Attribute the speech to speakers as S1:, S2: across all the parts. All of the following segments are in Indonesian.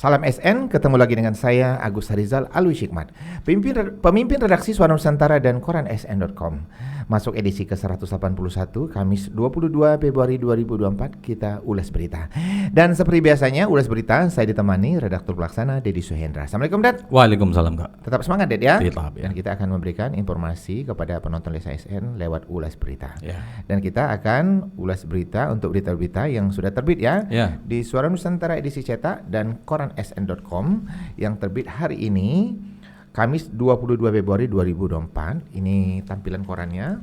S1: Salam SN, ketemu lagi dengan saya Agus Harizal Alwi Hikmat, pemimpin redaksi Suara Nusantara dan Koran SN.com. Masuk edisi ke-181, Kamis 22 Februari 2024, kita ulas berita. Dan seperti biasanya, ulas berita saya ditemani redaktur pelaksana Dedi Suhendra. Assalamualaikum, Dad.
S2: Waalaikumsalam, Kak.
S1: Tetap semangat, Dad, ya.
S2: Tetap, ya.
S1: Dan kita akan memberikan informasi kepada penonton Lesa SN lewat ulas berita.
S2: Ya.
S1: Dan kita akan ulas berita untuk berita-berita yang sudah terbit ya. Di Suara Nusantara edisi cetak dan Koran SN.com yang terbit hari ini Kamis 22 Februari 2024. Ini tampilan korannya.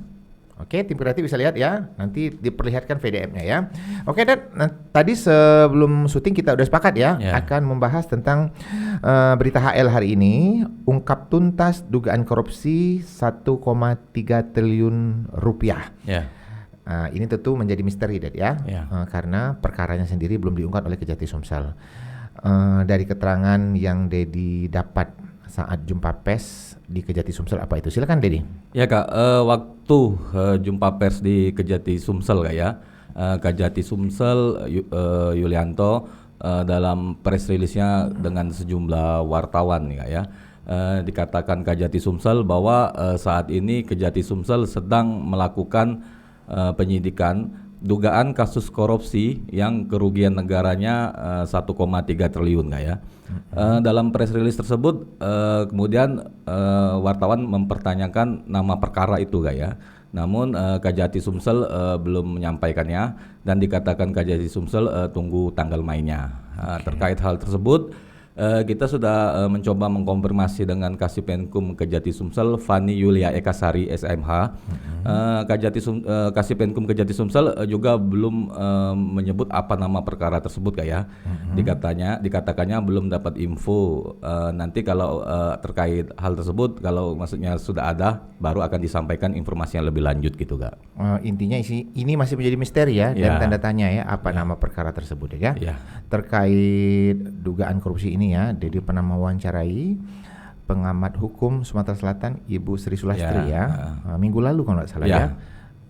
S1: Oke, tim kreatif bisa lihat ya. Nanti diperlihatkan PDF-nya ya. Oke, Dad. Tadi sebelum syuting kita udah sepakat ya, akan membahas tentang berita HL hari ini. Ungkap tuntas dugaan korupsi 1,3 triliun rupiah. Ini tentu menjadi misteri, Dad ya. Karena perkaranya sendiri belum diungkap oleh Kejati Sumsel. Dari keterangan yang Dedi dapat saat jumpa pers di Kejati Sumsel, apa itu? Silakan, Dedi.
S2: Ya, Kak, waktu jumpa pers di Kejati Sumsel, Kak ya, Kejati Sumsel Yulianto dalam press release-nya dengan sejumlah wartawan, Kak ya, dikatakan Kejati Sumsel bahwa saat ini Kejati Sumsel sedang melakukan penyidikan dugaan kasus korupsi yang kerugian negaranya 1,3 triliun, Kak ya. Dalam press release tersebut kemudian wartawan mempertanyakan nama perkara itu, Kak ya. Namun Kejati Sumsel belum menyampaikannya dan dikatakan Kejati Sumsel tunggu tanggal mainnya. Terkait hal tersebut kita sudah mencoba mengkonfirmasi dengan Kasipenkum Kejati Sumsel Fani Yulia Ekasari SMH. Kasipenkum Kejati Sumsel juga belum menyebut apa nama perkara tersebut, Kak ya. Dikatakannya belum dapat info. Nanti kalau terkait hal tersebut, kalau maksudnya sudah ada, baru akan disampaikan informasi yang lebih lanjut gitu, Kak.
S1: Intinya ini masih menjadi misteri ya, dan tanda tanya ya, apa nama perkara tersebut ya. Terkait dugaan korupsi ini ya, Dedi pernah mewawancarai pengamat hukum Sumatera Selatan Ibu Sri Sulastri minggu lalu kalau nggak salah ya.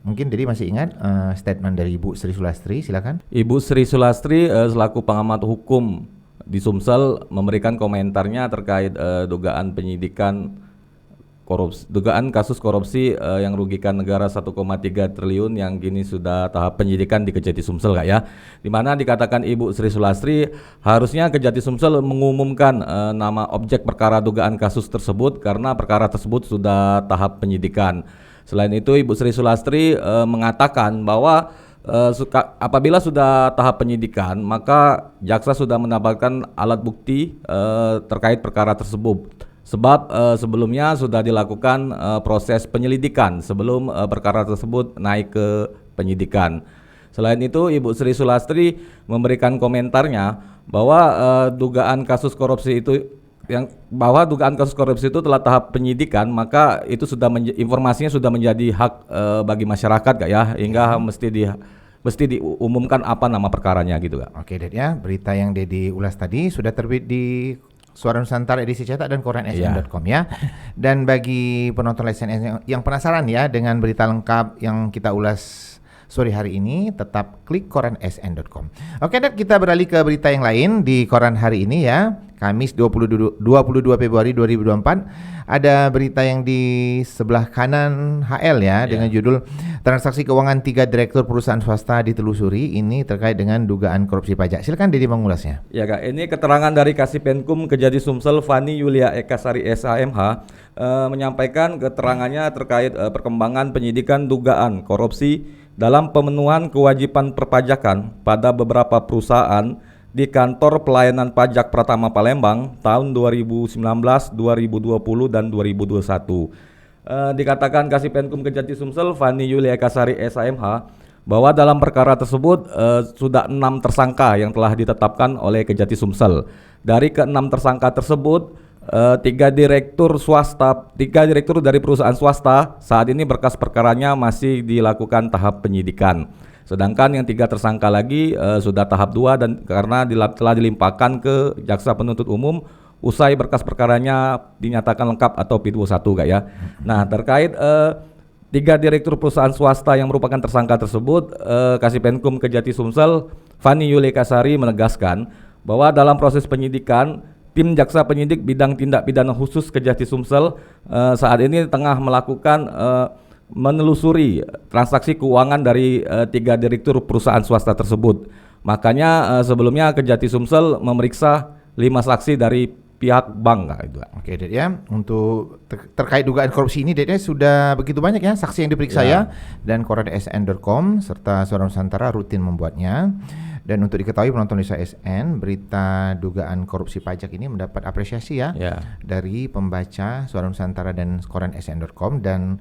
S1: Mungkin Dedi masih ingat statement dari Ibu Sri Sulastri, silakan. Ibu
S2: Sri Sulastri selaku pengamat hukum di Sumsel memberikan komentarnya terkait dugaan penyidikan dugaan kasus korupsi yang rugikan negara 1,3 triliun yang kini sudah tahap penyidikan di Kejati Sumsel, Kak ya. Di mana dikatakan Ibu Sri Sulastri harusnya Kejati Sumsel mengumumkan nama objek perkara dugaan kasus tersebut karena perkara tersebut sudah tahap penyidikan. Selain itu Ibu Sri Sulastri mengatakan bahwa apabila sudah tahap penyidikan maka jaksa sudah mendapatkan alat bukti terkait perkara tersebut. Sebab sebelumnya sudah dilakukan proses penyelidikan sebelum perkara tersebut naik ke penyidikan. Selain itu, Ibu Sri Sulastri memberikan komentarnya bahwa dugaan kasus korupsi itu telah tahap penyidikan, maka itu sudah informasinya sudah menjadi hak bagi masyarakat, Kak ya, hingga mesti diumumkan apa nama perkaranya gitu, Kak.
S1: Oke, Ded ya, berita yang Dedi ulas tadi sudah terbit di Suara Nusantara edisi cetak dan Koran SN.com ya. Dan bagi penonton SN yang penasaran ya dengan berita lengkap yang kita ulas sore hari ini, tetap klik Koran SN.com. Oke, Dad, kita beralih ke berita yang lain di koran hari ini ya. Kamis 22 Februari 2024 ada berita yang di sebelah kanan HL ya, dengan judul transaksi keuangan 3 direktur perusahaan swasta ditelusuri. Ini terkait dengan dugaan korupsi pajak. Silakan Dedi mengulasnya.
S2: Ya, Kak, ini keterangan dari Kasipenkum Kejati Sumsel Fani Yulia Ekasari SHMH menyampaikan keterangannya terkait perkembangan penyidikan dugaan korupsi dalam pemenuhan kewajiban perpajakan pada beberapa perusahaan di Kantor Pelayanan Pajak Pratama Palembang tahun 2019, 2020, dan 2021. Dikatakan Kasipenkum Kejati Sumsel Fani Yulia Ekasari SHMH bahwa dalam perkara tersebut sudah 6 tersangka yang telah ditetapkan oleh Kejati Sumsel. Dari ke-6 tersangka tersebut, 3 direktur dari perusahaan swasta saat ini berkas perkaranya masih dilakukan tahap penyidikan. Sedangkan yang 3 tersangka lagi sudah tahap 2 dan karena telah dilimpahkan ke jaksa penuntut umum usai berkas perkaranya dinyatakan lengkap atau P21, Kak ya. Nah, terkait 3 direktur perusahaan swasta yang merupakan tersangka tersebut, Kasipenkum Kejati Sumsel Fani Yulia Ekasari menegaskan bahwa dalam proses penyidikan tim jaksa penyidik bidang tindak pidana khusus Kejati Sumsel saat ini tengah melakukan menelusuri transaksi keuangan dari 3 direktur perusahaan swasta tersebut. Makanya sebelumnya Kejati Sumsel memeriksa 5 saksi dari pihak bank itu.
S1: Oke, Ded ya. Untuk terkait dugaan korupsi ini, Ded ya, sudah begitu banyak ya saksi yang diperiksa ya. Dan koran SN.com serta Suara Nusantara rutin membuatnya. Dan untuk diketahui penonton Desa SN, berita dugaan korupsi pajak ini mendapat apresiasi ya dari pembaca Suara Nusantara dan koran SN.com, dan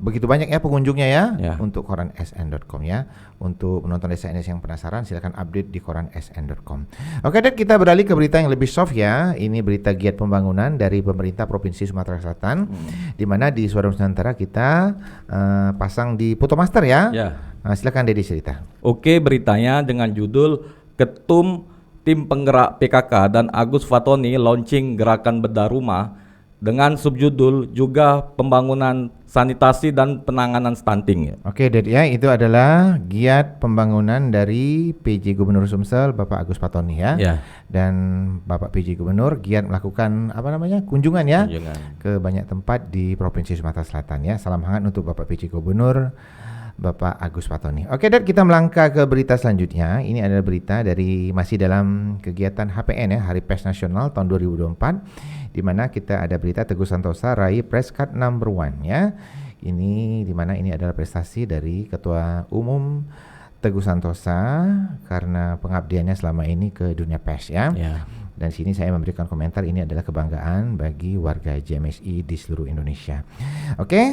S1: begitu banyak ya pengunjungnya ya untuk koran SN.com ya. Untuk penonton Desa SN yang penasaran, silakan update di koran SN.com. Oke, Ded, kita beralih ke berita yang lebih soft ya. Ini berita giat pembangunan dari pemerintah Provinsi Sumatera Selatan, di mana di Suara Nusantara kita pasang di Photomaster ya. Silakan Dedi cerita.
S2: Oke, beritanya dengan judul Ketum Tim Penggerak PKK dan Agus Fatoni launching gerakan bedah rumah, dengan subjudul juga pembangunan sanitasi dan penanganan stunting.
S1: Oke, Ded ya, itu adalah giat pembangunan dari PJ Gubernur Sumsel Bapak Agus Fatoni ya. Dan Bapak PJ Gubernur giat melakukan kunjungan ya ke banyak tempat di Provinsi Sumatera Selatan ya. Salam hangat untuk Bapak PJ Gubernur Bapak Agus Fatoni. Oke, Ded, kita melangkah ke berita selanjutnya. Ini adalah berita dari masih dalam kegiatan HPN ya, Hari Pers Nasional tahun 2024, di mana kita ada berita Teguh Santosa raih Press Card number 1 ya. Ini di mana ini adalah prestasi dari Ketua Umum Teguh Santosa karena pengabdiannya selama ini ke dunia pers ya. Dan sini saya memberikan komentar, ini adalah kebanggaan bagi warga JMSI di seluruh Indonesia. Oke,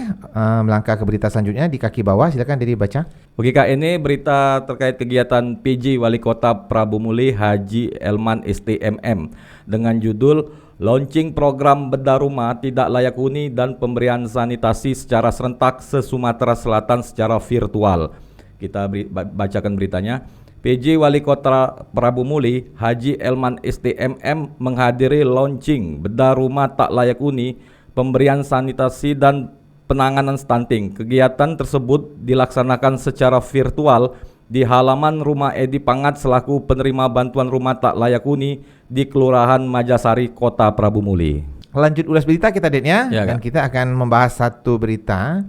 S1: melangkah ke berita selanjutnya di kaki bawah, silakan Dedi baca.
S2: Oke Kak, ini berita terkait kegiatan PJ Wali Kota Prabu Muli Haji Elman STMM dengan judul Launching Program Bedah Rumah Tidak Layak Huni dan Pemberian Sanitasi secara serentak se-Sumatera Selatan secara virtual. Kita bacakan beritanya. PJ Wali Kota Prabu Muli Haji Elman STMM menghadiri launching bedah rumah tak layak huni, pemberian sanitasi dan penanganan stunting. Kegiatan tersebut dilaksanakan secara virtual di halaman rumah Edi Pangat selaku penerima bantuan rumah tak layak huni di Kelurahan Majasari, Kota Prabu Muli.
S1: Lanjut ulas berita kita, Den ya. Dan kita akan membahas satu berita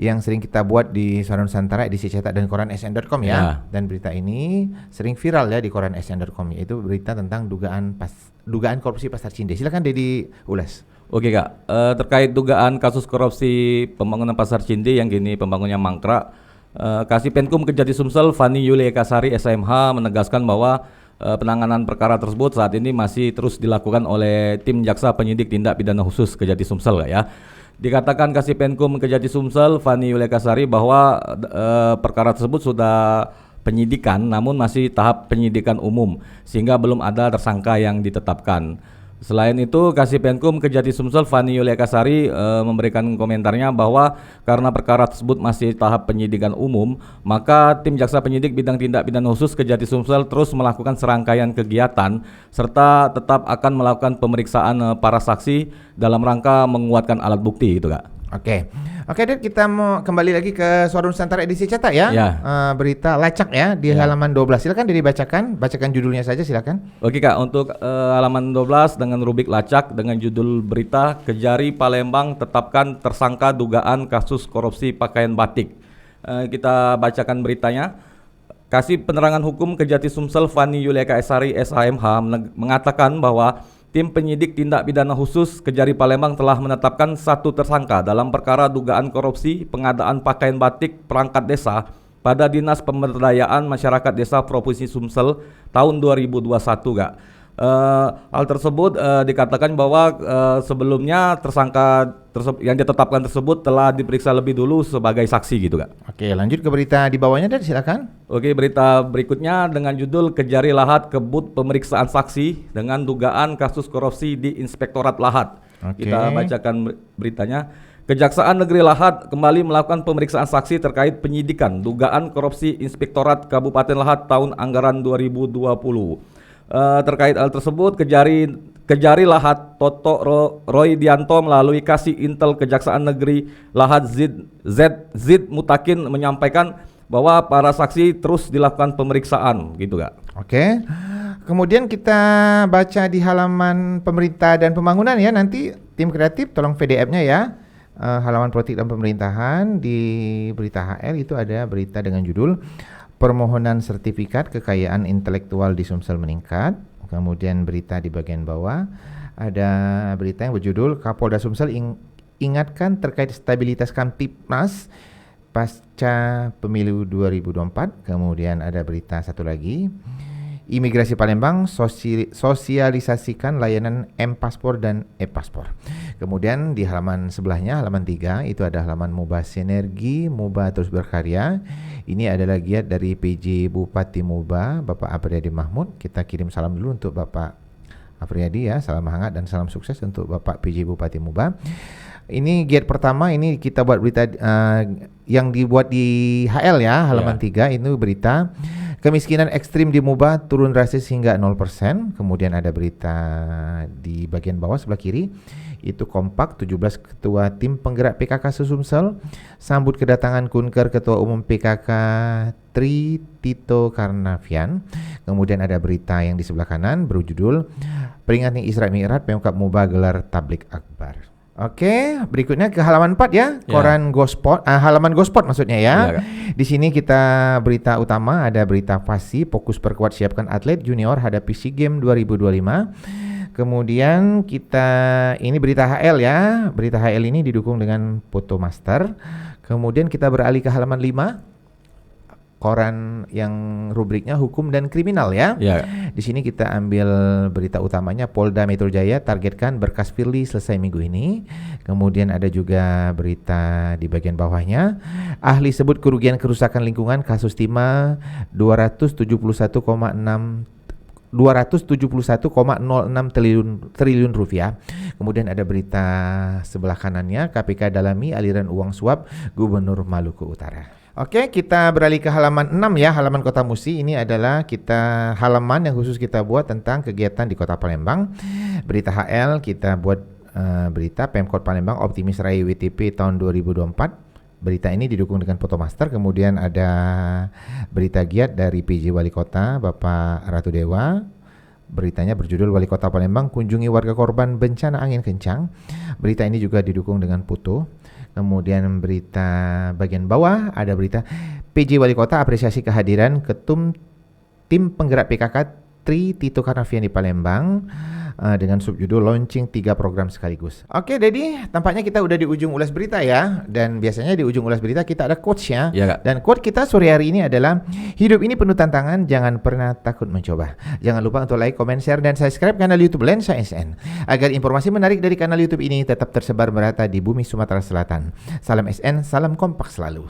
S1: yang sering kita buat di Suara Nusantara edisi cetak dan koran SN.com ya. Dan berita ini sering viral ya di koran SN.com, yaitu berita tentang dugaan korupsi Pasar Cinde. Silakan Dedi ulas.
S2: Oke Kak, terkait dugaan kasus korupsi pembangunan Pasar Cinde yang kini pembangunannya mangkrak, Kasipenkum Kejati Sumsel Fani Yulia Ekasari SMH menegaskan bahwa penanganan perkara tersebut saat ini masih terus dilakukan oleh tim jaksa penyidik tindak pidana khusus Kejati Sumsel ya. Dikatakan Kasipenkum Kejati Sumsel Fani Yulia Ekasari bahwa perkara tersebut sudah penyidikan namun masih tahap penyidikan umum sehingga belum ada tersangka yang ditetapkan. Selain itu, Kasipenkum Kejati Sumsel Fani Yulia Ekasari memberikan komentarnya bahwa karena perkara tersebut masih tahap penyidikan umum, maka tim jaksa penyidik bidang tindak pidana khusus Kejati Sumsel terus melakukan serangkaian kegiatan serta tetap akan melakukan pemeriksaan para saksi dalam rangka menguatkan alat bukti itu Kak.
S1: Oke, Ded, kita mau kembali lagi ke Suara Nusantara edisi cetak ya. Berita lacak ya di halaman 12. Silakan bacakan judulnya saja silakan.
S2: Oke Kak, untuk halaman 12 dengan rubrik lacak dengan judul berita Kejari Palembang tetapkan tersangka dugaan kasus korupsi pakaian batik. Kita bacakan beritanya. Kasih Penerangan Hukum Kejati Sumsel Fani Yulia Ekasari SHMH mengatakan bahwa tim penyidik tindak pidana khusus Kejari Palembang telah menetapkan satu tersangka dalam perkara dugaan korupsi pengadaan pakaian batik perangkat desa pada Dinas Pemberdayaan Masyarakat Desa Provinsi Sumsel tahun 2021 Kak. Hal tersebut dikatakan bahwa sebelumnya tersangka yang ditetapkan tersebut telah diperiksa lebih dulu sebagai saksi gitu Kak.
S1: Oke, lanjut ke berita di bawahnya Dan, silakan.
S2: Oke, berita berikutnya dengan judul Kejari Lahat kebut pemeriksaan saksi dengan dugaan kasus korupsi di Inspektorat Lahat. Kita bacakan beritanya. Kejaksaan Negeri Lahat kembali melakukan pemeriksaan saksi terkait penyidikan dugaan korupsi Inspektorat Kabupaten Lahat tahun anggaran 2020. Terkait hal tersebut, Kejari Lahat Toto Roy Dianto melalui Kasih Intel Kejaksaan Negeri Lahat Zid Mutakin menyampaikan bahwa para saksi terus dilakukan pemeriksaan gitu Kak.
S1: Oke. kemudian kita baca di halaman pemerintah dan pembangunan ya. Nanti tim kreatif tolong PDF-nya ya. Halaman politik dan pemerintahan di berita HL itu ada berita dengan judul permohonan sertifikat kekayaan intelektual di Sumsel meningkat. Kemudian berita di bagian bawah ada berita yang berjudul Kapolda Sumsel ingatkan terkait stabilitas Kamtipmas pasca pemilu 2024. Kemudian ada berita satu lagi, Imigrasi Palembang sosialisasikan layanan M-Paspor dan E-Paspor. Kemudian di halaman sebelahnya, halaman 3, itu ada halaman Muba Sinergi, Muba Terus Berkarya. Ini adalah giat dari PJ Bupati Muba, Bapak Apriyadi Mahmud. Kita kirim salam dulu untuk Bapak Apriyadi ya, salam hangat dan salam sukses untuk Bapak PJ Bupati Muba. Ini giat pertama, ini kita buat berita yang dibuat di HL ya, halaman 3, itu berita kemiskinan ekstrim di Muba turun drastis hingga 0%. Kemudian ada berita di bagian bawah sebelah kiri, itu kompak 17 ketua tim penggerak PKK Sumsel sambut kedatangan Kunker Ketua Umum PKK Tri Tito Karnavian. Kemudian ada berita yang di sebelah kanan berjudul peringatan Isra Mi'raj Pemkab Muba gelar tablik akbar. Oke, berikutnya ke halaman 4 ya, koran Gospot, halaman Gospot maksudnya ya. Di sini kita berita utama ada berita FASI fokus perkuat siapkan atlet junior hadapi SEA Games 2025. Kemudian kita ini berita HL ya. Berita HL ini didukung dengan foto master. Kemudian kita beralih ke halaman 5. Koran yang rubriknya hukum dan kriminal ya. Di sini kita ambil berita utamanya Polda Metro Jaya targetkan berkas Firly selesai minggu ini. Kemudian ada juga berita di bagian bawahnya. Ahli sebut kerugian kerusakan lingkungan kasus timah 271,06 triliun rupiah. Kemudian ada berita sebelah kanannya KPK dalami aliran uang suap Gubernur Maluku Utara. Oke, kita beralih ke halaman 6 ya, halaman Kota Musi. Ini adalah kita halaman yang khusus kita buat tentang kegiatan di Kota Palembang. Berita HL kita buat berita Pemkot Palembang optimis raih WTP tahun 2024. Berita ini didukung dengan foto master. Kemudian ada berita giat dari PJ Wali Kota Bapak Ratu Dewa. Beritanya berjudul Wali Kota Palembang kunjungi warga korban bencana angin kencang. Berita ini juga didukung dengan foto. Kemudian berita bagian bawah ada berita PJ Wali Kota apresiasi kehadiran Ketum Tim Penggerak PKK Tri Tito Karnavian di Palembang dengan subjudul launching 3 program sekaligus. Oke, Dedi, tampaknya kita udah di ujung ulas berita ya. Dan biasanya di ujung ulas berita kita ada quotes-nya. Dan quote kita sore hari ini adalah hidup ini penuh tantangan, jangan pernah takut mencoba. Jangan lupa untuk like, comment, share, dan subscribe kanal YouTube Lensa SN agar informasi menarik dari kanal YouTube ini tetap tersebar merata di bumi Sumatera Selatan. Salam SN, salam kompak selalu.